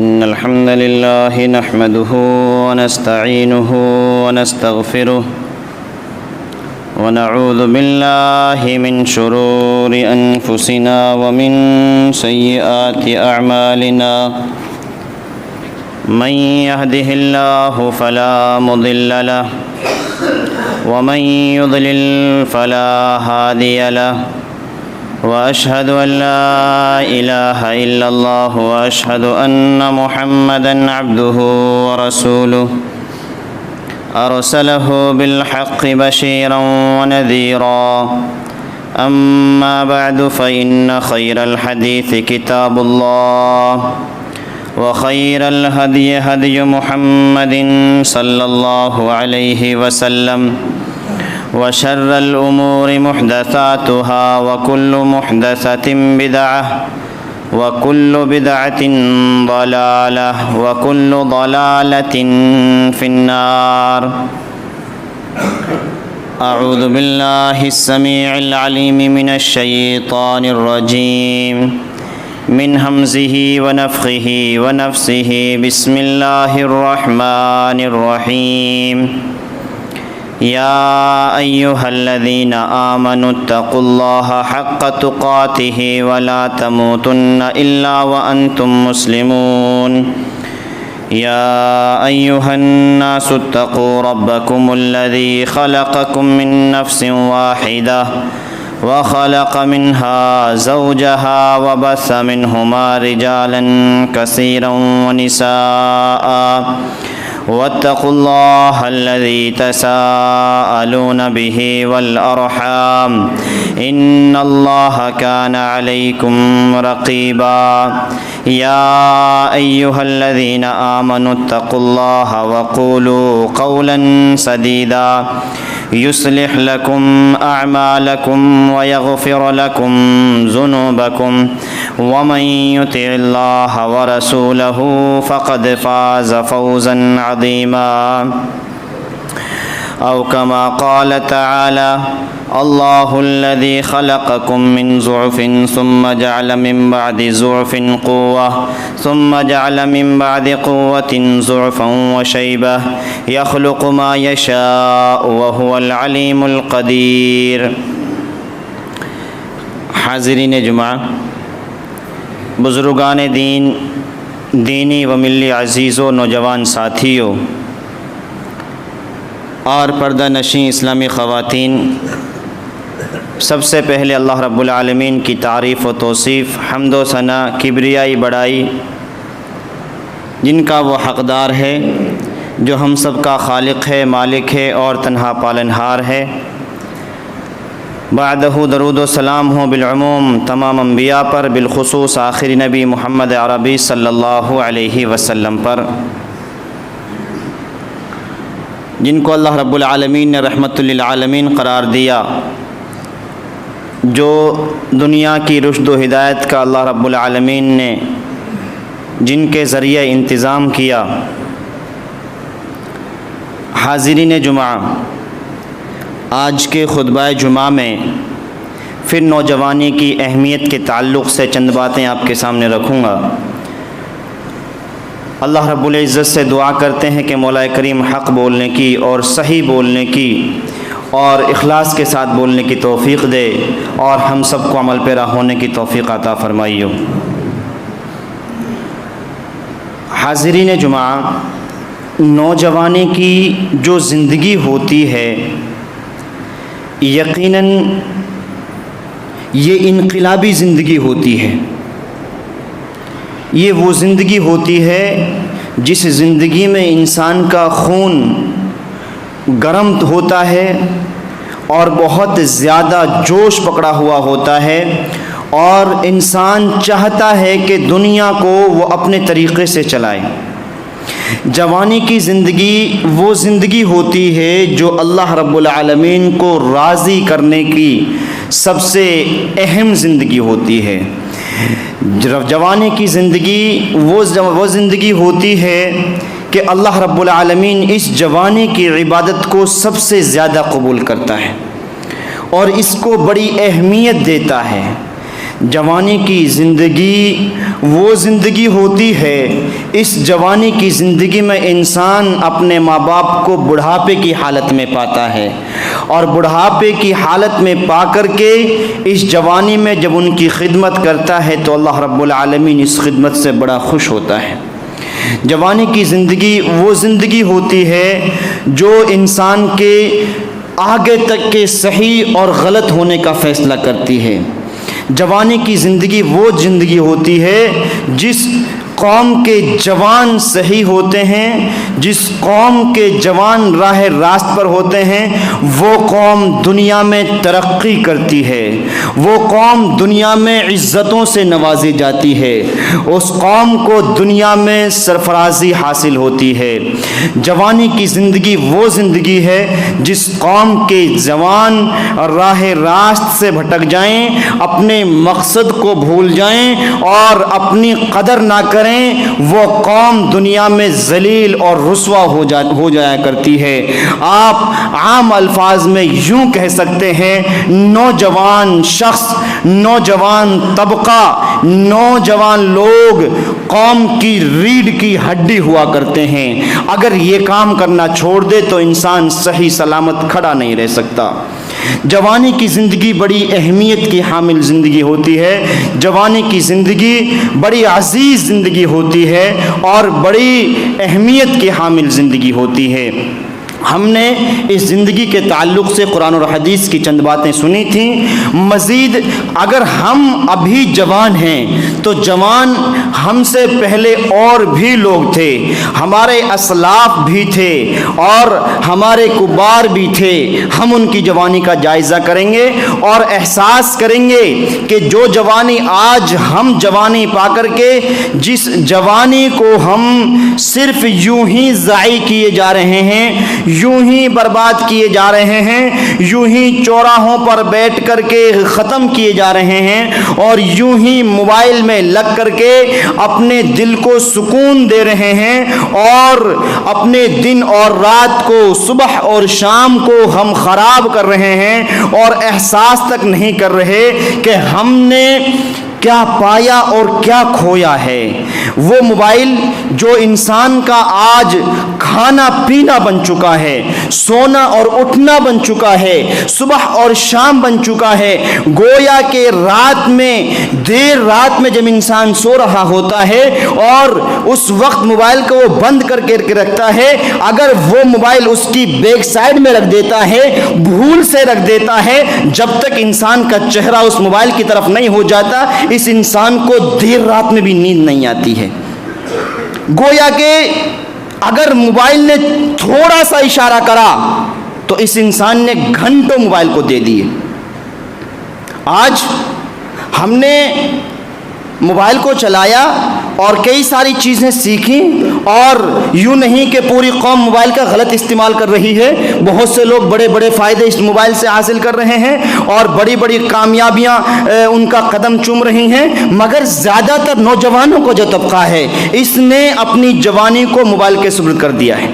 إن الحمد لله نحمده ونستعينه ونستغفره ونعوذ بالله من شرور أنفسنا ومن سيئات أعمالنا من يهده الله فلا مضل له ومن يضلل فلا هادي له وأشهد أن لا إله إلا الله وأشهد أن محمدًا عبده ورسوله أرسله بالحق بشيرا ونذيرا أما بعد فإن خير الحديث كتاب الله وخير الهدي هدي محمد صلى الله عليه وسلم وشر الأمور محدثاتها وكل محدثة بدعة وكل بدعة ضلالة وكل ضلالة في النار. أعوذ بالله السميع العليم من الشيطان الرجيم من همزه ونفخه ونفسه. بسم الله الرحمن الرحيم. يا أيها الذين آمنوا اتقوا الله حق تقاته ولا تموتن إلا وأنتم مسلمون. يا أيها الناس اتقوا ربكم الذي خلقكم من نفس واحدة وخلق منها زوجها وبث منهما رجالا كثيرا ونساء واتقوا الله الذي تساءلون به والأرحام إن الله كان عليكم رقيبا. يا أيها الذين آمنوا اتقوا الله وقولوا قولا سديدا يصلح لكم أعمالكم ويغفر لكم ذنوبكم ومن يطع الله ورسوله فقد فاز فوزا عظيما. أو كما قال تعالى الله الذي خلقكم من ضعف ثم جعل من بعد ضعف قوة ثم جعل من بعد قوة ضعفا وشيبة يخلق ما يشاء وهو العليم القدير. حاضرین جمعہ، بزرگان دین، دینی و ملی عزیزوں، نوجوان ساتھیوں اور پردہ نشین اسلامی خواتین، سب سے پہلے اللہ رب العالمین کی تعریف و توصیف، حمد و ثنا، کبریائی بڑائی جن کا وہ حقدار ہے، جو ہم سب کا خالق ہے، مالک ہے اور تنہا پالنہار ہے. بعدہ درود و سلام ہو بالعموم تمام انبیاء پر، بالخصوص آخری نبی محمد عربی صلی اللہ علیہ وسلم پر، جن کو اللہ رب العالمین نے رحمت للعالمین قرار دیا، جو دنیا کی رشد و ہدایت کا اللہ رب العالمین نے جن کے ذریعے انتظام کیا. حاضرین جمعہ، آج کے خطبہ جمعہ میں پھر نوجوانی کی اہمیت کے تعلق سے چند باتیں آپ کے سامنے رکھوں گا. اللہ رب العزت سے دعا کرتے ہیں کہ مولا کریم حق بولنے کی اور صحیح بولنے کی اور اخلاص کے ساتھ بولنے کی توفیق دے، اور ہم سب کو عمل پیرا ہونے کی توفیق عطا فرمائیو. حاضرین جمعہ، نوجوانی کی جو زندگی ہوتی ہے، یقیناً یہ انقلابی زندگی ہوتی ہے. یہ وہ زندگی ہوتی ہے جس زندگی میں انسان کا خون گرم ہوتا ہے اور بہت زیادہ جوش پکڑا ہوا ہوتا ہے، اور انسان چاہتا ہے کہ دنیا کو وہ اپنے طریقے سے چلائے. جوانی کی زندگی وہ زندگی ہوتی ہے جو اللہ رب العالمین کو راضی کرنے کی سب سے اہم زندگی ہوتی ہے. جوانی کی زندگی وہ زندگی ہوتی ہے کہ اللہ رب العالمین اس جوانی کی عبادت کو سب سے زیادہ قبول کرتا ہے اور اس کو بڑی اہمیت دیتا ہے. جوانی کی زندگی وہ زندگی ہوتی ہے، اس جوانی کی زندگی میں انسان اپنے ماں باپ کو بڑھاپے کی حالت میں پاتا ہے، اور بڑھاپے کی حالت میں پا کر کے اس جوانی میں جب ان کی خدمت کرتا ہے تو اللہ رب العالمین اس خدمت سے بڑا خوش ہوتا ہے۔ جوانی کی زندگی وہ زندگی ہوتی ہے جو انسان کے آگے تک کے صحیح اور غلط ہونے کا فیصلہ کرتی ہے۔ جوانی کی زندگی وہ زندگی ہوتی ہے جس قوم کے جوان صحیح ہوتے ہیں، جس قوم کے جوان راہ راست پر ہوتے ہیں، وہ قوم دنیا میں ترقی کرتی ہے، وہ قوم دنیا میں عزتوں سے نوازی جاتی ہے، اس قوم کو دنیا میں سرفرازی حاصل ہوتی ہے۔ جوانی کی زندگی وہ زندگی ہے جس قوم کے جوان راہ راست سے بھٹک جائیں، اپنے مقصد کو بھول جائیں اور اپنی قدر نہ کریں، وہ قوم دنیا میں ذلیل اور رسوا ہو جایا کرتی ہے۔ آپ عام الفاظ میں یوں کہہ سکتے ہیں، نوجوان شخص، نوجوان طبقہ، نوجوان لوگ قوم کی ریڑھ کی ہڈی ہوا کرتے ہیں۔ اگر یہ کام کرنا چھوڑ دے تو انسان صحیح سلامت کھڑا نہیں رہ سکتا۔ جوانی کی زندگی بڑی اہمیت کی حامل زندگی ہوتی ہے، جوانی کی زندگی بڑی عزیز زندگی ہوتی ہے اور بڑی اہمیت کی حامل زندگی ہوتی ہے۔ ہم نے اس زندگی کے تعلق سے قرآن اور حدیث کی چند باتیں سنی تھیں۔ مزید اگر ہم ابھی جوان ہیں تو جوان ہم سے پہلے اور بھی لوگ تھے، ہمارے اسلاف بھی تھے اور ہمارے کبار بھی تھے۔ ہم ان کی جوانی کا جائزہ کریں گے اور احساس کریں گے کہ جو جوانی آج ہم جوانی پا کر کے جس جوانی کو ہم صرف یوں ہی ضائع کیے جا رہے ہیں، یوں ہی برباد کیے جا رہے ہیں، یوں ہی چوراہوں پر بیٹھ کر کے ختم کیے جا رہے ہیں اور یوں ہی موبائل میں لگ کر کے اپنے دل کو سکون دے رہے ہیں اور اپنے دن اور رات کو، صبح اور شام کو ہم خراب کر رہے ہیں اور احساس تک نہیں کر رہے کہ ہم نے کیا پایا اور کیا کھویا ہے۔ وہ موبائل جو انسان کا آج کھانا پینا بن چکا ہے، سونا اور اٹھنا بن چکا ہے، صبح اور شام بن چکا ہے، گویا کہ رات میں، دیر رات میں جب انسان سو رہا ہوتا ہے اور اس وقت موبائل کو وہ بند کر کے رکھتا ہے، اگر وہ موبائل اس کی بیک سائڈ میں رکھ دیتا ہے، بھول سے رکھ دیتا ہے، جب تک انسان کا چہرہ اس موبائل کی طرف نہیں ہو جاتا، اس انسان کو دیر رات میں بھی نیند نہیں آتی ہے۔ گویا کہ اگر موبائل نے تھوڑا سا اشارہ کرا تو اس انسان نے گھنٹوں موبائل کو دے دیے۔ آج ہم نے موبائل کو چلایا اور کئی ساری چیزیں سیکھیں، اور یوں نہیں کہ پوری قوم موبائل کا غلط استعمال کر رہی ہے، بہت سے لوگ بڑے بڑے فائدے اس موبائل سے حاصل کر رہے ہیں اور بڑی بڑی کامیابیاں ان کا قدم چوم رہی ہیں، مگر زیادہ تر نوجوانوں کو جو طبقہ ہے اس نے اپنی جوانی کو موبائل کے سپرد کر دیا ہے۔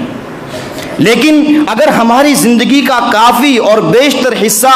لیکن اگر ہماری زندگی کا کافی اور بیشتر حصہ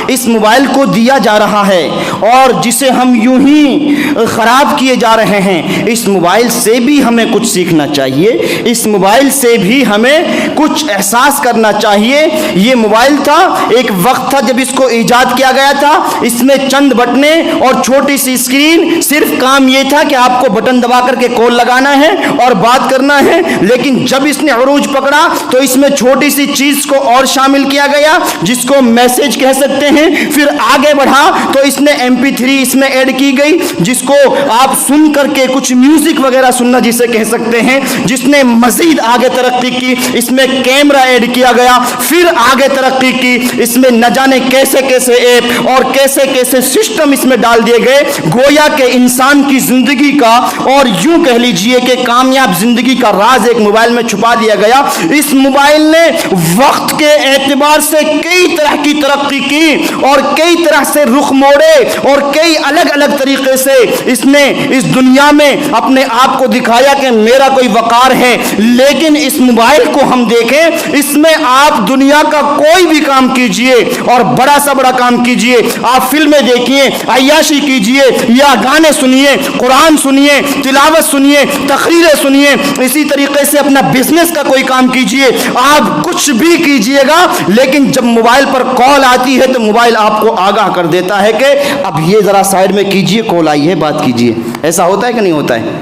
اس موبائل کو دیا جا رہا ہے اور جسے ہم یوں ہی خراب کیے جا رہے ہیں، اس موبائل سے بھی ہمیں کچھ سیکھنا چاہیے، اس موبائل سے بھی ہمیں کچھ احساس کرنا چاہیے۔ یہ موبائل تھا، ایک وقت تھا جب اس کو ایجاد کیا گیا تھا، اس میں چند بٹنیں اور چھوٹی سی اسکرین، صرف کام یہ تھا کہ آپ کو بٹن دبا کر کے کال لگانا ہے اور بات کرنا ہے۔ لیکن جب اس نے عروج پکڑا تو اس میں چھوٹی سی چیز کو اور شامل کیا گیا جس کو میسج کہہ سکتے ہیں، پھر آگے بڑھا تو اس نے MP3 اس میں ایڈ کی گئی جس کو آپ سن کر کے کچھ میوزک وغیرہ سننا جسے کہہ سکتے ہیں، جس نے مزید آگے ترقی کی، اس میں کیمرہ ایڈ کیا گیا، پھر آگے ترقی کی، اس میں نہ جانے کیسے کیسے ایپ اور کیسے کیسے سسٹم اس میں ڈال دیے گئے۔ گویا کہ انسان کی زندگی کا اور یوں کہہ لیجئے کہ کامیاب زندگی کا راز ایک موبائل میں چھپا دیا گیا۔ اس موبائل موبائل نے وقت کے اعتبار سے کئی طرح کی ترقی کی اور کئی طرح سے رخ موڑے اور کئی الگ الگ طریقے سے اس نے اس دنیا میں اپنے آپ کو دکھایا کہ میرا کوئی وقار ہے. لیکن اس موبائل کو ہم دیکھیں, اس میں آپ دنیا کا کوئی بھی کام کیجئے اور بڑا سا بڑا کام کیجئے, آپ فلمیں دیکھیے, عیاشی کیجئے یا گانے سنیے, قرآن سنیے, تلاوت سنیے, تقریریں سنیے, اسی طریقے سے اپنا بزنس کا کوئی کام کیجئے, آپ کچھ بھی کیجئے گا, لیکن جب موبائل پر کال آتی ہے تو موبائل آپ کو آگاہ کر دیتا ہے کہ اب یہ ذرا سائڈ میں کیجئے, کال آئی ہے, بات کیجئے. ایسا ہوتا ہے کہ نہیں ہوتا ہے؟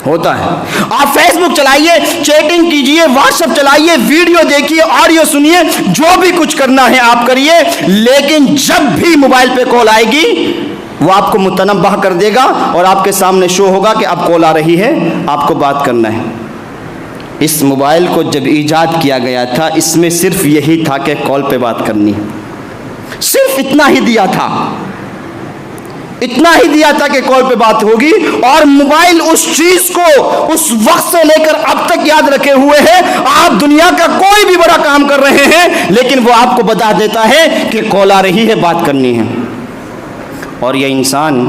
ہوتا ہے. آپ فیس بک چلائیے, چیٹنگ کیجئے, واٹس ایپ چلائیے, ویڈیو دیکھیے, آڈیو سنیے, جو بھی کچھ کرنا ہے آپ کریے, لیکن جب بھی موبائل پہ کال آئے گی وہ آپ کو متنبہ کر دے گا اور آپ کے سامنے شو ہوگا کہ اب کال آ رہی ہے, آپ کو بات کرنا ہے. اس موبائل کو جب ایجاد کیا گیا تھا, اس میں صرف یہی تھا کہ کال پہ بات کرنی, صرف اتنا ہی دیا تھا, اتنا ہی دیا تھا کہ کال پہ بات ہوگی. اور موبائل اس چیز کو اس وقت سے لے کر اب تک یاد رکھے ہوئے ہے. آپ دنیا کا کوئی بھی بڑا کام کر رہے ہیں لیکن وہ آپ کو بتا دیتا ہے کہ کال آ رہی ہے, بات کرنی ہے. اور یہ انسان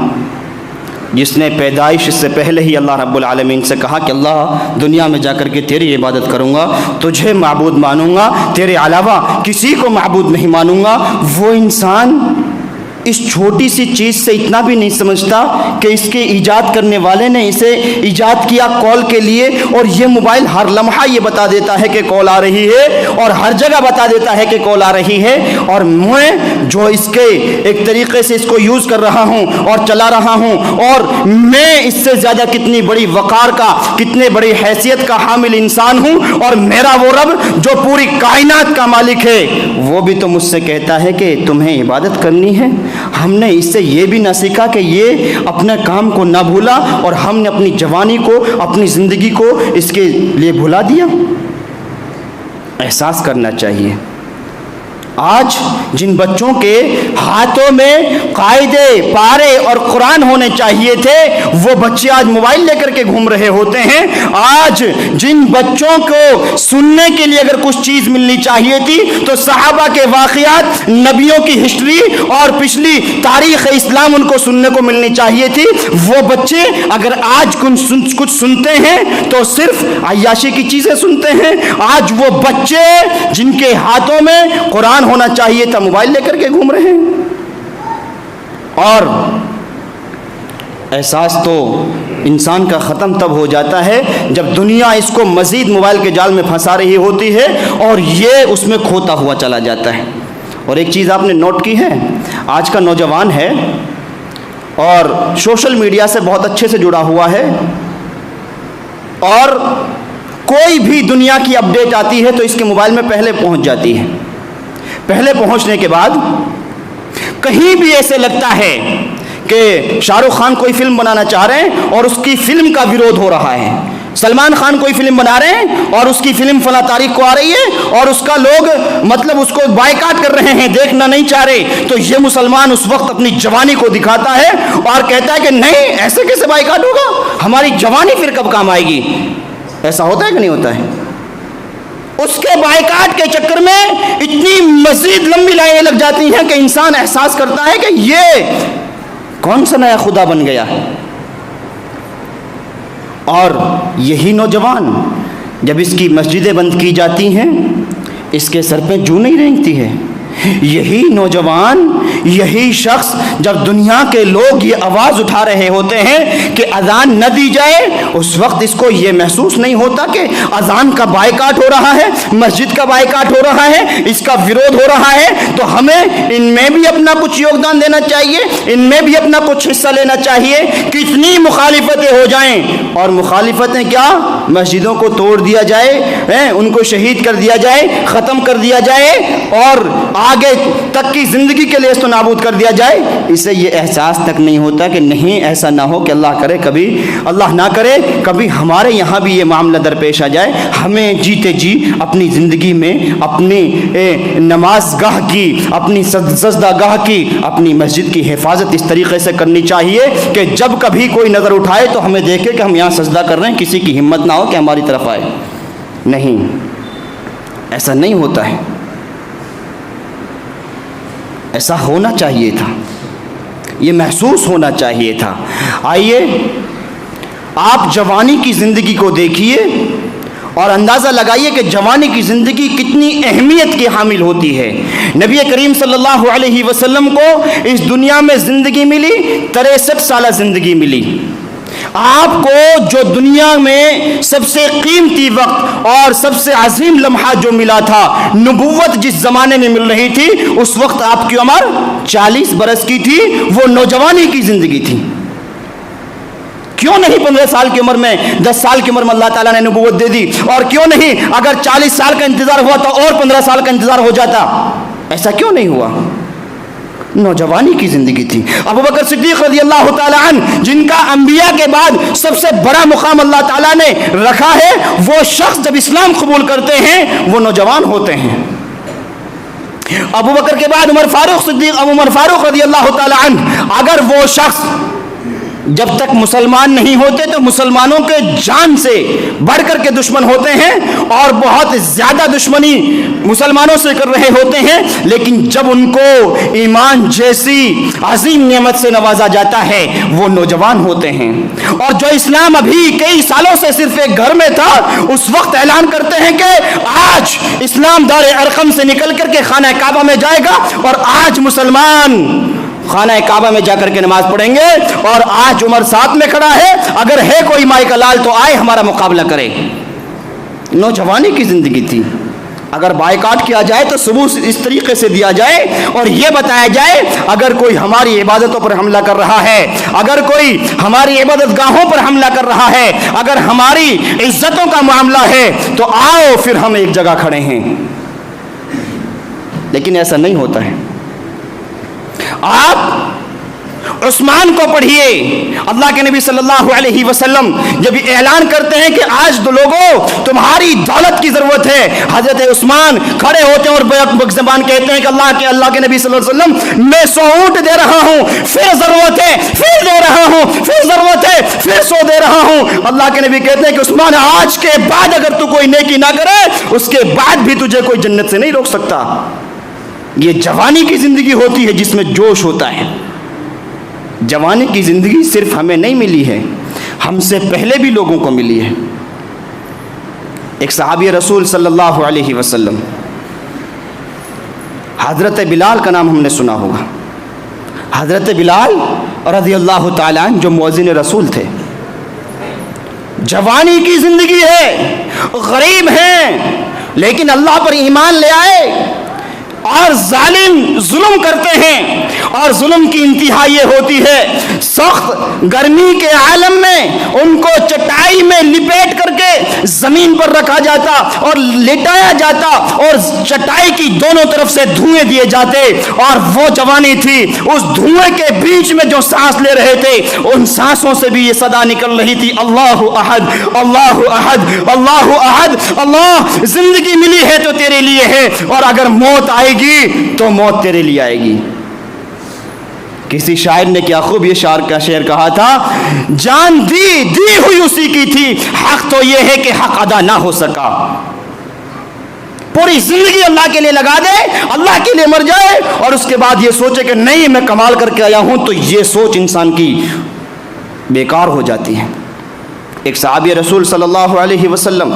جس نے پیدائش سے پہلے ہی اللہ رب العالمین سے کہا کہ اللہ دنیا میں جا کر کے تیری عبادت کروں گا, تجھے معبود مانوں گا, تیرے علاوہ کسی کو معبود نہیں مانوں گا, وہ انسان اس چھوٹی سی چیز سے اتنا بھی نہیں سمجھتا کہ اس کے ایجاد کرنے والے نے اسے ایجاد کیا کال کے لیے, اور یہ موبائل ہر لمحہ یہ بتا دیتا ہے کہ کال آ رہی ہے اور ہر جگہ بتا دیتا ہے کہ کال آ رہی ہے. اور میں جو اس کے ایک طریقے سے اس کو یوز کر رہا ہوں اور چلا رہا ہوں, اور میں اس سے زیادہ کتنی بڑی وقار کا, کتنے بڑی حیثیت کا حامل انسان ہوں, اور میرا وہ رب جو پوری کائنات کا مالک ہے وہ بھی تو مجھ سے کہتا ہے کہ تمہیں عبادت کرنی ہے. ہم نے اس سے یہ بھی نہ سیکھا کہ یہ اپنے کام کو نہ بھولا, اور ہم نے اپنی جوانی کو, اپنی زندگی کو اس کے لیے بھلا دیا. احساس کرنا چاہیے. آج جن بچوں کے ہاتھوں میں قاعدے, پارے اور قرآن ہونے چاہیے تھے, وہ بچے آج موبائل لے کر کے گھوم رہے ہوتے ہیں. آج جن بچوں کو سننے کے لیے اگر کچھ چیز ملنی چاہیے تھی تو صحابہ کے واقعات, نبیوں کی ہسٹری اور پچھلی تاریخ اسلام ان کو سننے کو ملنی چاہیے تھی, وہ بچے اگر آج کچھ سنتے ہیں تو صرف عیاشی کی چیزیں سنتے ہیں. آج وہ بچے جن کے ہاتھوں میں قرآن ہونا چاہیے تھا موبائل لے کر کے گھوم رہے ہیں. اور احساس تو انسان کا ختم تب ہو جاتا ہے جب دنیا اس کو مزید موبائل کے جال میں پھنسا رہی ہوتی ہے اور یہ اس میں کھوتا ہوا چلا جاتا ہے. اور ایک چیز آپ نے نوٹ کی ہے, آج کا نوجوان ہے اور سوشل میڈیا سے بہت اچھے سے جڑا ہوا ہے, اور کوئی بھی دنیا کی اپڈیٹ آتی ہے تو اس کے موبائل میں پہلے پہنچ جاتی ہے. پہلے پہنچنے کے بعد کہیں بھی ایسے لگتا ہے کہ شاہ رخ خان کوئی فلم بنانا چاہ رہے ہیں اور اس کی فلم کا ویرودھ ہو رہا ہے, سلمان خان کوئی فلم بنا رہے ہیں اور اس کی فلم فلاں تاریخ کو آ رہی ہے اور اس کا لوگ مطلب اس کو بائیکاٹ کر رہے ہیں, دیکھنا نہیں چاہ رہے, تو یہ مسلمان اس وقت اپنی جوانی کو دکھاتا ہے اور کہتا ہے کہ نہیں, ایسے کیسے بائیکاٹ ہوگا, ہماری جوانی پھر کب کام آئے گی. ایسا ہوتا ہے کہ نہیں ہوتا ہے؟ اس کے بائیکاٹ کے چکر میں اتنی مزید لمبی لائنیں لگ جاتی ہیں کہ انسان احساس کرتا ہے کہ یہ کون سا نیا خدا بن گیا. اور یہی نوجوان جب اس کی مسجدیں بند کی جاتی ہیں اس کے سر پہ جوں نہیں رینگتی ہے. یہی نوجوان, یہی شخص جب دنیا کے لوگ یہ آواز اٹھا رہے ہوتے ہیں کہ اذان نہ دی جائے, اس وقت اس کو یہ محسوس نہیں ہوتا کہ اذان کا بائیکاٹ ہو رہا ہے, مسجد کا بائیکاٹ ہو رہا ہے, اس کا ویرودھ ہو رہا ہے, تو ہمیں ان میں بھی اپنا کچھ یوگدان دینا چاہیے, ان میں بھی اپنا کچھ حصہ لینا چاہیے. کتنی مخالفتیں ہو جائیں, اور مخالفتیں کیا, مسجدوں کو توڑ دیا جائے, ان کو شہید کر دیا جائے, ختم کر دیا جائے, اور آگے تک کی زندگی کے لیے اس کو نابود کر دیا جائے, اسے یہ احساس تک نہیں ہوتا کہ نہیں ایسا نہ ہو کہ اللہ کرے کبھی, اللہ نہ کرے کبھی ہمارے یہاں بھی یہ معاملہ درپیش آ جائے. ہمیں جیتے جی اپنی زندگی میں اپنی نماز گاہ کی, اپنی سجدہ گاہ کی, اپنی مسجد کی حفاظت اس طریقے سے کرنی چاہیے کہ جب کبھی کوئی نظر اٹھائے تو ہمیں دیکھے کہ ہم یہاں سجدہ کر رہے ہیں, کسی کی ہمت نہ ہو کہ ہماری طرف آئے. نہیں, ایسا نہیں ہوتا ہے، ایسا ہونا چاہیے تھا، یہ محسوس ہونا چاہیے تھا۔ آئیے آپ جوانی کی زندگی کو دیکھیے اور اندازہ لگائیے کہ جوانی کی زندگی کتنی اہمیت کی حامل ہوتی ہے۔ نبی کریم صلی اللہ علیہ وسلم کو اس دنیا میں زندگی ملی، 63 سالہ زندگی ملی۔ آپ کو جو دنیا میں سب سے قیمتی وقت اور سب سے عظیم لمحہ جو ملا تھا، نبوت جس زمانے میں مل رہی تھی، اس وقت آپ کی عمر 40 برس کی تھی، وہ نوجوانی کی زندگی تھی۔ کیوں نہیں 15 سال کی عمر میں، 10 سال کی عمر میں اللہ تعالیٰ نے نبوت دے دی؟ اور کیوں نہیں اگر 40 سال کا انتظار ہوا تو اور 15 سال کا انتظار ہو جاتا؟ ایسا کیوں نہیں ہوا؟ نوجوانی کی زندگی تھی۔ ابو بکر صدیق رضی اللہ تعالیٰ عنہ، جن کا انبیاء کے بعد سب سے بڑا مقام اللہ تعالیٰ نے رکھا ہے، وہ شخص جب اسلام قبول کرتے ہیں وہ نوجوان ہوتے ہیں۔ ابو بکر کے بعد عمر فاروق رضی اللہ تعالیٰ عنہ، اگر وہ شخص جب تک مسلمان نہیں ہوتے تو مسلمانوں کے جان سے بڑھ کر کے دشمن ہوتے ہیں اور بہت زیادہ دشمنی مسلمانوں سے کر رہے ہوتے ہیں، لیکن جب ان کو ایمان جیسی عظیم نعمت سے نوازا جاتا ہے وہ نوجوان ہوتے ہیں۔ اور جو اسلام ابھی کئی سالوں سے صرف ایک گھر میں تھا، اس وقت اعلان کرتے ہیں کہ آج اسلام دار ارقم سے نکل کر کے خانہ کعبہ میں جائے گا، اور آج مسلمان خانہ کعبہ میں جا کر کے نماز پڑھیں گے، اور آج عمر ساتھ میں کھڑا ہے، اگر ہے کوئی مائی کا لال تو آئے ہمارا مقابلہ کرے۔ نوجوانی کی زندگی تھی۔ اگر بائیکاٹ کیا جائے تو ثبوت اس طریقے سے دیا جائے اور یہ بتایا جائے اگر کوئی ہماری عبادتوں پر حملہ کر رہا ہے، اگر کوئی ہماری عبادت گاہوں پر حملہ کر رہا ہے، اگر ہماری عزتوں کا معاملہ ہے تو آؤ پھر ہم ایک جگہ کھڑے ہیں۔ لیکن ایسا نہیں ہوتا ہے۔ آپ عثمان کو پڑھیے، اللہ کے نبی صلی اللہ علیہ وسلم جب اعلان کرتے ہیں کہ آج تو لوگوں تمہاری دولت کی ضرورت ہے، حضرت عثمان کھڑے ہوتے ہیں اور بک زبان کہتے ہیں کہ اللہ کے نبی صلی اللہ علیہ وسلم میں 100 اونٹ دے رہا ہوں، پھر ضرورت ہے پھر دے رہا ہوں، پھر ضرورت ہے پھر 100 دے رہا ہوں۔ اللہ کے نبی کہتے ہیں کہ عثمان آج کے بعد اگر تو کوئی نیکی نہ کرے، اس کے بعد بھی تجھے کوئی جنت سے نہیں روک سکتا۔ یہ جوانی کی زندگی ہوتی ہے جس میں جوش ہوتا ہے۔ جوانی کی زندگی صرف ہمیں نہیں ملی ہے، ہم سے پہلے بھی لوگوں کو ملی ہے۔ ایک صحابی رسول صلی اللہ علیہ وسلم، حضرت بلال کا نام ہم نے سنا ہوگا۔ حضرت بلال رضی اللہ تعالیٰ عنہ جو مؤذن رسول تھے، جوانی کی زندگی ہے، غریب ہیں لیکن اللہ پر ایمان لے آئے، اور ظالم ظلم کرتے ہیں، اور ظلم کی انتہا یہ ہوتی ہے سخت گرمی کے عالم میں ان کو چٹائی میں لپیٹ کر کے زمین پر رکھا جاتا اور لٹایا جاتا، اور چٹائی کی دونوں طرف سے دھوئیں دیے جاتے، اور وہ جوانی تھی، اس دھوئیں کے بیچ میں جو سانس لے رہے تھے ان سانسوں سے بھی یہ صدا نکل رہی تھی، اللہ احد اللہ احد اللہ احد۔ اللہ زندگی ملی ہے تو تیرے لیے ہے، اور اگر موت آئے گی تو موت تیرے لیے آئے گی۔ کسی شاعر نے کیا خوب یہ شعر کہا تھا، جان دی ہوئی اسی کی تھی، حق تو یہ ہے کہ حق ادا نہ ہو سکا۔ پوری زندگی اللہ کے لیے لگا دے، اللہ کے لیے مر جائے، اور اس کے بعد یہ سوچے کہ نہیں میں کمال کر کے آیا ہوں، تو یہ سوچ انسان کی بیکار ہو جاتی ہے۔ ایک صحابی رسول صلی اللہ علیہ وسلم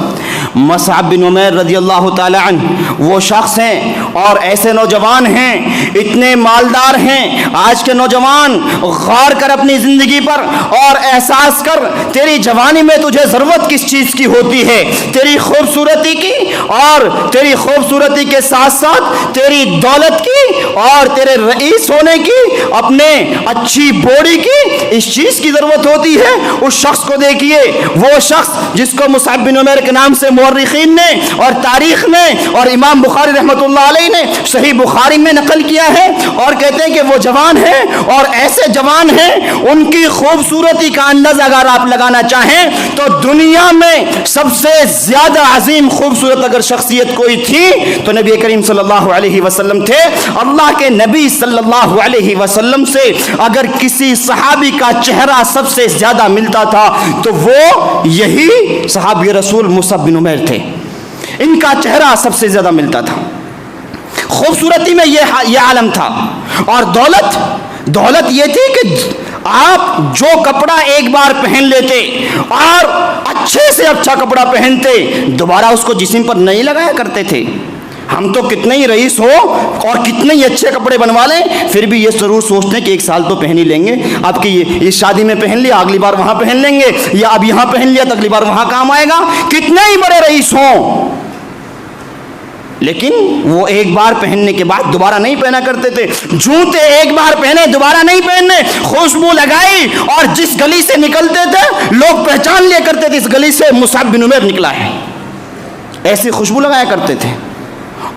مصعب بن عمیر رضی اللہ تعالی عنہ وہ شخص ہیں اور ایسے نوجوان ہیں، اتنے مالدار ہیں۔ آج کے نوجوان غور کر اپنی زندگی پر اور احساس کر تیری جوانی میں تجھے ضرورت کس چیز کی ہوتی ہے، تیری خوبصورتی کی، اور تیری خوبصورتی کے ساتھ ساتھ تیری دولت کی اور تیرے رئیس ہونے کی، اپنے اچھی بوڑی کی، اس چیز کی ضرورت ہوتی ہے۔ اس شخص کو دیکھیے، وہ شخص جس کو مصعب بن عمیر کے نام سے مورخین نے اور تاریخ نے اور امام بخاری رحمۃ اللہ علیہ نے صحیح بخاری میں نقل کیا ہے، اور کہتے ہیں کہ وہ جوان ہیں، اور ایسے جوان ہیں ان کی خوبصورتی کا اندازہ اگر آپ لگانا چاہیں تو دنیا میں سب سے زیادہ عظیم خوبصورت اگر شخصیت کوئی تھی تو نبی کریم صلی اللہ علیہ وسلم تھے۔ اللہ کے نبی صلی اللہ علیہ وسلم سے اگر کسی صحابی کا چہرہ سب سے زیادہ ملتا تھا تو وہ یہی صحابی رسول مصعب بن عمیر تھے۔ ان کا چہرہ سب سے زیادہ ملتا تھا، خوبصورتی میں یہ عالم تھا، اور دولت یہ تھی کہ آپ جو کپڑا ایک بار پہن لیتے اور اچھے سے اچھا کپڑا پہنتے، دوبارہ اس کو جسم پر نہیں لگایا کرتے تھے۔ ہم تو کتنے ہی رئیس ہو اور کتنے ہی اچھے کپڑے بنوا لیں، پھر بھی یہ ضرور سوچتے ہیں کہ ایک سال تو پہن ہی لیں گے، اب کی یہ شادی میں پہن لیا اگلی بار وہاں پہن لیں گے، یا اب یہاں پہن لیا تو اگلی بار وہاں کام آئے گا، کتنے ہی بڑے رئیس ہوں، لیکن وہ ایک بار پہننے کے بعد دوبارہ نہیں پہنا کرتے تھے۔ جوتے ایک بار پہنے دوبارہ نہیں پہننے، خوشبو لگائی اور جس گلی سے نکلتے تھے لوگ پہچان لیا کرتے تھے اس گلی سے مصعب بن عمیر نکلا ہے، ایسی خوشبو لگایا کرتے تھے۔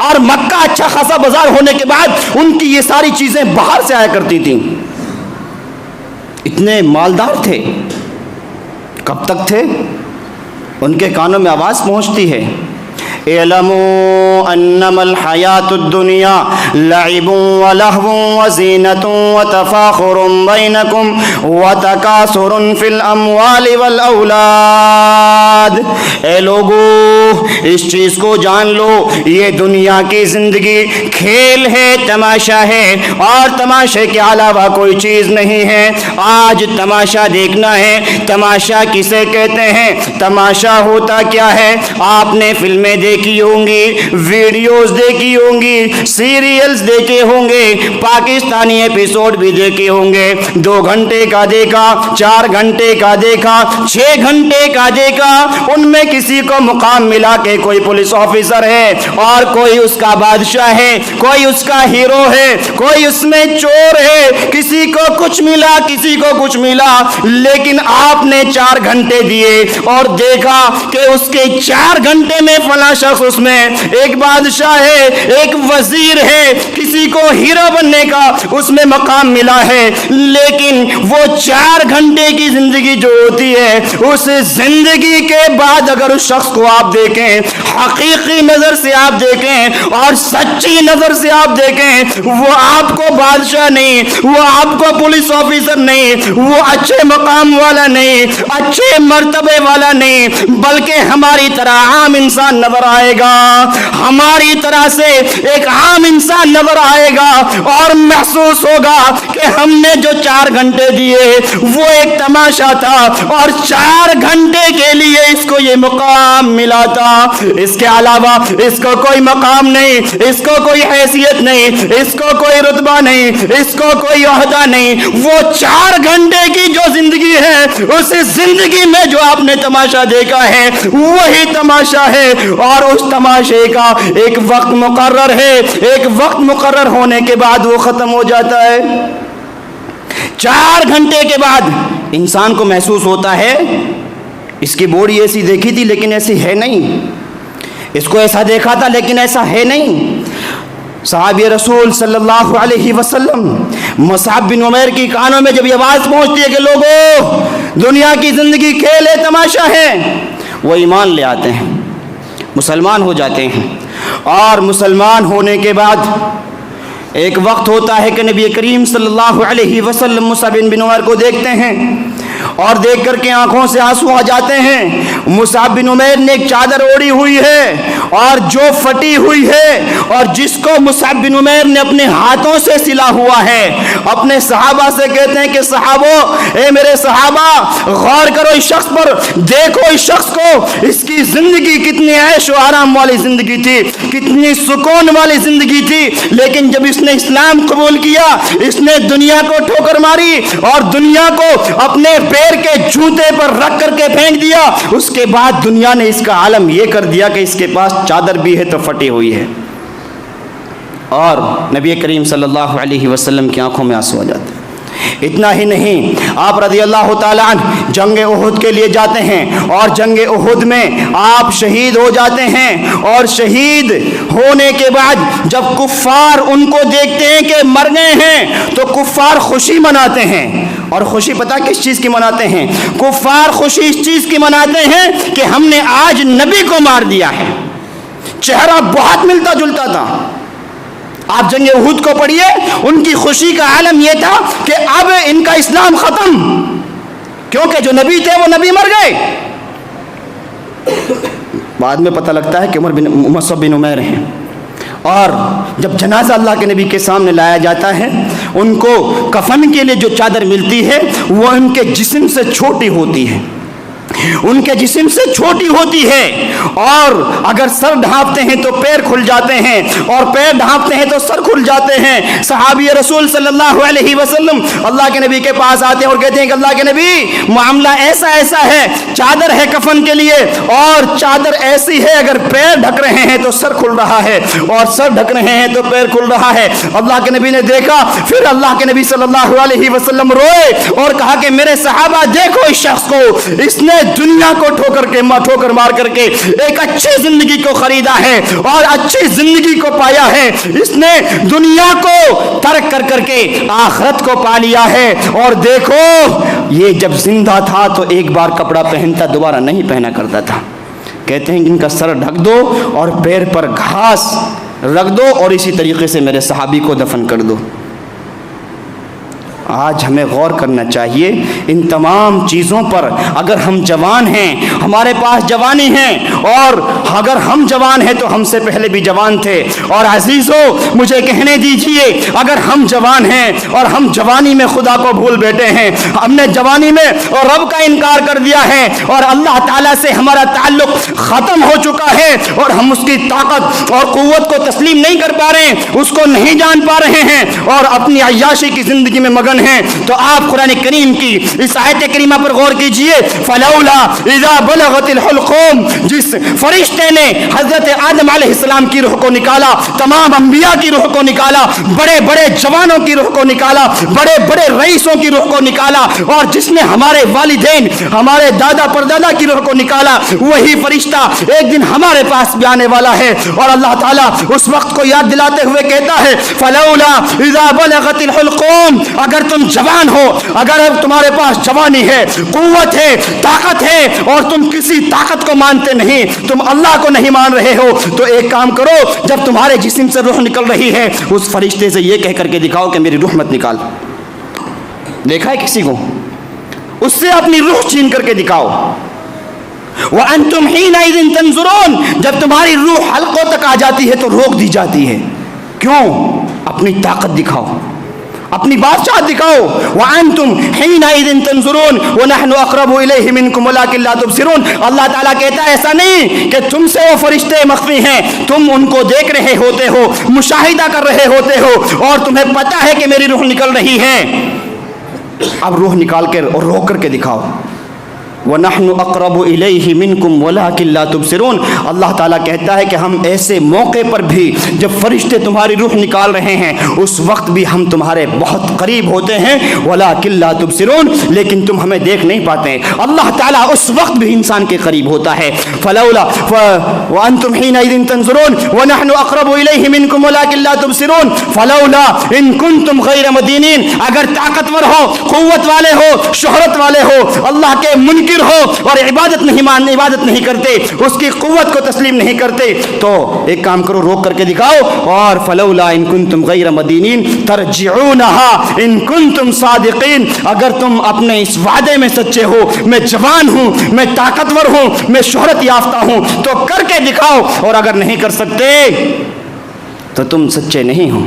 اور مکہ اچھا خاصا بازار ہونے کے بعد ان کی یہ ساری چیزیں باہر سے آیا کرتی تھیں، اتنے مالدار تھے۔ کب تک تھے؟ ان کے کانوں میں آواز پہنچتی ہے، اعلموا انما الحیات الدنیا لعب ولہو وزینۃ وتفاخر بینکم وتکاثر فی الاموال والاولاد۔ اے لوگو، اس چیز کو جان لو، یہ دنیا کی زندگی کھیل ہے، تماشا ہے، اور تماشے کے علاوہ کوئی چیز نہیں ہے۔ آج تماشا دیکھنا ہے۔ تماشا کسے کہتے ہیں؟ تماشا ہوتا کیا ہے؟ آپ نے فلمیں دیکھی ہوں گی، ویڈیوز دیکھی ہوں گی، سیریلز دیکھے ہوں گے، پاکستانی ایپیسوڈ بھی دیکھے ہوں گے، 2 گھنٹے کا دیکھا، 4 گھنٹے کا دیکھا، 6 گھنٹے کا دیکھا، ان میں کسی کو مقام ملا کہ کوئی پولیس آفیسر ہے اور کوئی اس کا بادشاہ ہے، کوئی اس کا ہیرو ہے، کوئی اس میں چور ہے، کسی کو کچھ ملا، کسی کو کچھ ملا، لیکن آپ نے 4 گھنٹے دیے اور دیکھا کہ اس کے 4 گھنٹے میں فلاں شخص اس میں ایک بادشاہ ہے، ایک وزیر ہے، کسی کو ہیرو بننے کا اس میں مقام ملا ہے، لیکن وہ 4 گھنٹے کی زندگی جو ہوتی ہے، اس زندگی کے بعد اگر اس شخص کو آپ دیکھیں، حقیقی نظر سے آپ دیکھیں اور سچی نظر سے آپ دیکھیں، وہ آپ کو بادشاہ نہیں، وہ آپ کو پولیس آفیسر نہیں، وہ اچھے مقام والا نہیں، اچھے مرتبے والا نہیں، بلکہ ہماری طرح عام انسان نظر آئے گا، ہماری طرح سے ایک عام انسان نظر آئے گا، اور محسوس ہوگا کہ ہم نے جو 4 گھنٹے دیے وہ ایک تماشا تھا، اور 4 گھنٹے کے لیے اس کو یہ مقام ملا تھا، اس کے علاوہ اس کو کوئی مقام نہیں، اس کو کوئی حیثیت نہیں، اس کو کوئی رتبہ نہیں، اس کو کوئی عہدہ نہیں۔ وہ 4 گھنٹے کی جو زندگی ہے، اس زندگی میں جو آپ نے تماشا دیکھا ہے وہی تماشا ہے، اور اس تماشے کا ایک وقت مقرر ہے، ایک وقت مقرر ہونے کے بعد وہ ختم ہو جاتا ہے۔ 4 گھنٹے کے بعد انسان کو محسوس ہوتا ہے اس کی باڈی ایسی دیکھی تھی لیکن ایسی ہے نہیں، اس کو ایسا دیکھا تھا لیکن ایسا ہے نہیں۔ صحابی رسول صلی اللہ علیہ وسلم مصعب بن عمیر کی کانوں میں جب یہ آواز پہنچتی ہے کہ لوگوں، دنیا کی زندگی کھیل ہے، تماشا ہے، وہ ایمان لے آتے ہیں، مسلمان ہو جاتے ہیں، اور مسلمان ہونے کے بعد ایک وقت ہوتا ہے کہ نبی کریم صلی اللہ علیہ وسلم مصعب بن عمیر کو دیکھتے ہیں، اور دیکھ کر کے آنکھوں سے آنسو آ جاتے ہیں۔ مصعب بن عمیر نے ایک چادر اوڑھی ہوئی ہے اور جو پھٹی ہوئی ہے، اور جس کو مصعب بن عمیر نے اپنے ہاتھوں سے سلا ہوا ہے۔ اپنے صحابہ سے کہتے ہیں کہ صحابو، اے میرے صحابہ، غور کرو اس شخص پر، دیکھو اس شخص کو، اس کی زندگی کتنی عیش و آرام والی زندگی تھی، کتنی سکون والی زندگی تھی، لیکن جب اس نے اسلام قبول کیا، اس نے دنیا کو ٹھوکر ماری اور دنیا کو اپنے پیر کے جوتے پر رکھ کر کے پھینک دیا، اس کے بعد دنیا نے اس کا عالم یہ کر دیا کہ اس کے پاس چادر بھی ہے تو پھٹی ہوئی ہے، اور نبی کریم صلی اللہ علیہ وسلم کی آنکھوں میں آنسو آ جاتے ہیں۔ اتنا ہی نہیں، آپ رضی اللہ تعالیٰ عنہ جنگ احد کے لیے جاتے ہیں، اور جنگ احد میں آپ شہید ہو جاتے ہیں، اور شہید ہونے کے بعد جب کفار ان کو دیکھتے ہیں کہ مر گئے ہیں تو کفار خوشی مناتے ہیں، اور خوشی پتہ کس چیز کی مناتے ہیں؟ کفار خوشی اس چیز کی مناتے ہیں کہ ہم نے آج نبی کو مار دیا ہے۔ چہرہ بہت ملتا جلتا تھا۔ آپ جنگ احد کو پڑھیے، ان کی خوشی کا عالم یہ تھا کہ اب ان کا اسلام ختم، کیونکہ جو نبی تھے وہ نبی مر گئے۔ بعد میں پتہ لگتا ہے کہ مصعب بن عمیر ہیں. اور جب جنازہ اللہ کے نبی کے سامنے لایا جاتا ہے، ان کو کفن کے لیے جو چادر ملتی ہے وہ ان کے جسم سے چھوٹی ہوتی ہے، ان کے جسم سے چھوٹی ہوتی ہے، اور اگر سر ڈھانپتے ہیں تو پیر کھل جاتے ہیں، اور پیر ڈھانپتے ہیں تو سر کھل جاتے ہیں. صحابی رسول صلی اللہ علیہ وسلم اللہ کے نبی کے پاس آتے ہیں اور کہتے ہیں کہ اللہ کے نبی، معاملہ ایسا ایسا ہے، چادر ہے کفن کے لیے، اور چادر ایسی ہے اگر پیر ڈھک رہے ہیں تو سر کھل رہا ہے، اور سر ڈھک رہے ہیں تو پیر کھل رہا ہے. اللہ کے نبی نے دیکھا، پھر اللہ کے نبی صلی اللہ علیہ وسلم روئے اور کہا کہ میرے صحابہ دیکھو اس شخص کو، اس نے دنیا کو ٹھوکر مار کر کے ایک اچھی زندگی کو خریدا ہے اور اچھی زندگی کو پایا ہے. اس نے دنیا کو ترک کر کر کے آخرت کو پا لیا ہے. اور دیکھو یہ جب زندہ تھا تو ایک بار کپڑا پہنتا، دوبارہ نہیں پہنا کرتا تھا. کہتے ہیں کہ ان کا سر ڈھک دو اور پیر پر گھاس رکھ دو اور اسی طریقے سے میرے صحابی کو دفن کر دو. آج ہمیں غور کرنا چاہیے ان تمام چیزوں پر. اگر ہم جوان ہیں، ہمارے پاس جوانی ہے، اور اگر ہم جوان ہیں تو ہم سے پہلے بھی جوان تھے. اور عزیزو مجھے کہنے دیجئے، اگر ہم جوان ہیں اور ہم جوانی میں خدا کو بھول بیٹھے ہیں، ہم نے جوانی میں اور رب کا انکار کر دیا ہے، اور اللہ تعالیٰ سے ہمارا تعلق ختم ہو چکا ہے، اور ہم اس کی طاقت اور قوت کو تسلیم نہیں کر پا رہے ہیں، اس کو نہیں جان پا رہے ہیں، اور اپنی عیاشی کی زندگی میں مگن ہیں، تو آپ قرآن کریم کی اس آیت کریمہ پر غور کیجئے. فلولا اذا بلغت الحلقوم، جس فرشتے نے حضرت آدم علیہ السلام کی روح کو نکالا، تمام انبیاء کی روح کو نکالا، بڑے بڑے جوانوں کی روح کو نکالا، بڑے بڑے رئیسوں کی روح کو نکالا، اور جس نے ہمارے والدین، ہمارے دادا پردادا کی روح کو نکالا، وہی فرشتہ ایک دن ہمارے پاس بھی آنے والا ہے. اور اللہ تعالیٰ اس وقت کو یاد دلاتے ہوئے کہتا ہے فلولا اذا بلغت الحلقوم، اگر تم جوان ہو، اگر تمہارے پاس جوانی ہے، قوت ہے، طاقت ہے، اور تم کسی طاقت کو مانتے نہیں، تم اللہ کو نہیں مان رہے ہو، تو ایک کام کرو، جب تمہارے جسم سے روح نکل رہی ہے اس فرشتے سے یہ کہہ کر کے دکھاؤ کہ میری روح مت نکال. دیکھا ہے کسی کو؟ اس سے اپنی روح چھین کر کے دکھاؤ. وَأَنْتُمْ حِينَئِذٍ تَنْظُرُونَ، جب تمہاری روح حلقوں تک آ جاتی ہے تو روک دی جاتی ہے. کیوں؟ اپنی طاقت دکھاؤ، اپنی بادشاہ دکھاؤ. وَأَنْتُمْ حِينَئِذٍ تَنْظُرُونَ وَنَحْنُ أَقْرَبُ إِلَيْهِ مِنْكُمْ وَلَكِنْ لَا تُبْصِرُونَ. اللہ تعالیٰ کہتا ہے ایسا نہیں کہ تم سے وہ فرشتے مخفی ہیں، تم ان کو دیکھ رہے ہوتے ہو، مشاہدہ کر رہے ہوتے ہو، اور تمہیں پتہ ہے کہ میری روح نکل رہی ہے. اب روح نکال کر اور روک کر کے دکھاؤ. وَنَحْنُ أَقْرَبُ إِلَيْهِ مِنْكُمْ وَلَكِنْ لَا تُبْصِرُونَ. اللہ تعالیٰ کہتا ہے کہ ہم ایسے موقع پر بھی جب فرشتے تمہاری روح نکال رہے ہیں اس وقت بھی ہم تمہارے بہت قریب ہوتے ہیں. وَلَكِنْ لَا تُبْصِرُونَ، لیکن تم ہمیں دیکھ نہیں پاتے. اللہ تعالیٰ اس وقت بھی انسان کے قریب ہوتا ہے. فَلَوْلَا وَأَنْتُمْ حِينَئِذٍ تَنْظُرُونَ وَنَحْنُ أَقْرَبُ إِلَيْهِ مِنْكُمْ وَلَكِنْ لَا تُبْصِرُونَ. فَلَوْلَا إِن كُنْتُمْ غَيْرَ مَدِينِينَ، اگر طاقتور ہو، قوت والے ہو، شہرت والے ہو، اللہ کے منکر ہو اور عبادت نہیں کرتے، اس کی قوت کو تسلیم نہیں کرتے، تو ایک کام کرو، روک کر کے دکھاؤ. اور فلولا ان کنتم غیر مدینین ترجعونها ان کنتم صادقین، اگر تم اپنے اس وعدے میں سچے ہو، میں جوان ہوں، میں طاقتور ہوں، میں شہرت یافتہ ہوں، تو کر کے دکھاؤ. اور اگر نہیں کر سکتے تو تم سچے نہیں ہو.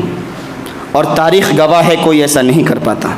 اور تاریخ گواہ ہے کوئی ایسا نہیں کر پاتا.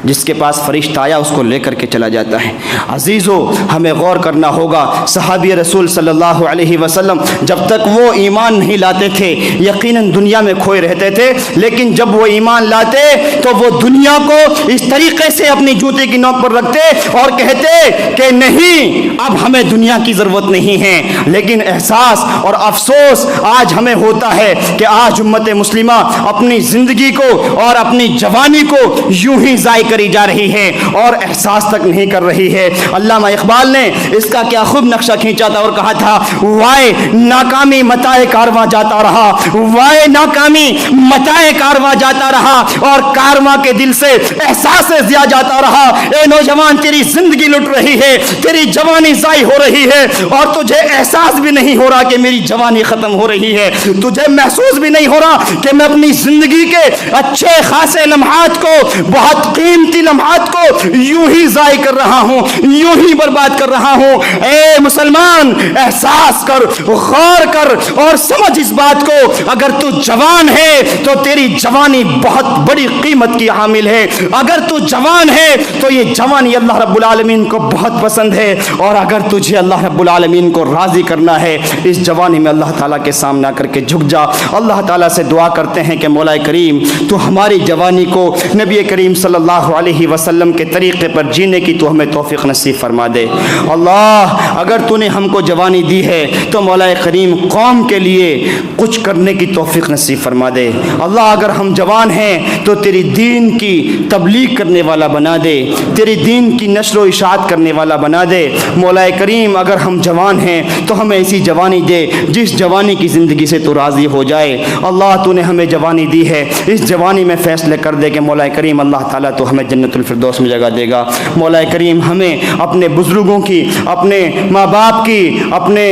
جس کے پاس فرشتہ آیا اس کو لے کر کے چلا جاتا ہے. عزیزو ہمیں غور کرنا ہوگا. صحابی رسول صلی اللہ علیہ وسلم جب تک وہ ایمان نہیں لاتے تھے یقیناً دنیا میں کھوئے رہتے تھے، لیکن جب وہ ایمان لاتے تو وہ دنیا کو اس طریقے سے اپنی جوتے کی نوک پر رکھتے اور کہتے کہ نہیں، اب ہمیں دنیا کی ضرورت نہیں ہے. لیکن احساس اور افسوس آج ہمیں ہوتا ہے کہ آج امت مسلمہ اپنی زندگی کو اور اپنی جوانی کو یوں ہی ضائع کری جا رہی ہے اور احساس تک نہیں کر رہی ہے. علامہ اقبال نے اس کا کیا خوب نقشہ کھینچا تھا اور کہا تھا وائے ناکامی متاع کارواں جاتا رہا، وائے ناکامی متاع کارواں جاتا رہا، اور کارواں کے دل سے احساس ضیاء جاتا رہا. اے نوجوان تیری زندگی لٹ رہی ہے، تیری جوانی ضائع ہو رہی ہے، اور تجھے احساس بھی نہیں ہو رہا کہ میری جوانی ختم ہو رہی ہے. تجھے محسوس بھی نہیں ہو رہا کہ میں اپنی زندگی کے اچھے خاصے لمحات کو بہت قیمتی قیمتی لمحات کو یوں ہی ضائع کر رہا ہوں، یوں ہی برباد کر رہا ہوں۔ اے مسلمان، احساس کر، غور کر اور سمجھ اس بات کو، اگر تو جوان ہے تو تیری جوانی بہت بڑی قیمت کی حامل ہے۔ اگر تو جوان ہے تو یہ جوانی اللہ رب العالمین کو بہت پسند ہے، اور اگر تجھے اللہ رب العالمین کو راضی کرنا ہے، اس جوانی میں اللہ تعالیٰ کے سامنے آ کر کے جھک جا۔ اللہ تعالیٰ سے دعا کرتے ہیں کہ مولا کریم تو ہماری جوانی کو نبی کریم صلی اللہ علیہ وسلم کے طریقے پر جینے کی تو ہمیں توفیق نصیب فرما دے۔ اللہ، اگر تو نے ہم کو جوانی دی ہے تو مولا کریم قوم کے لیے کچھ کرنے کی توفیق نصیب فرما دے۔ اللہ، اگر ہم جوان ہیں تو تیری دین کی تبلیغ کرنے والا بنا دے، تیری دین کی نشر و اشاعت کرنے والا بنا دے۔ مولا کریم، اگر ہم جوان ہیں تو ہمیں ایسی جوانی دے جس جوانی کی زندگی سے تو راضی ہو جائے۔ اللہ، تو نے ہمیں جوانی دی ہے، اس جوانی میں فیصلے کر دے کہ مولا کریم اللہ تعالیٰ تو ہمیں جنت الفردوس میں جگہ دے گا۔ مولا کریم، ہمیں اپنے بزرگوں کی، اپنے ماں باپ کی، اپنے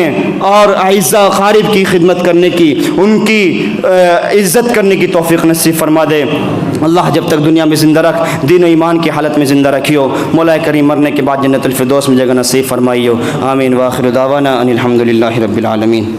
اور اعزاء اقارب کی خدمت کرنے کی، ان کی عزت کرنے کی توفیق نصیب فرما دے۔ اللہ، جب تک دنیا میں زندہ رکھ، دین و ایمان کی حالت میں زندہ رکھیو۔ مولا کریم، مرنے کے بعد جنت الفردوس میں جگہ نصیب فرمائیو۔ آمین۔ وآخر دعوانا ان الحمد للہ رب العالمین۔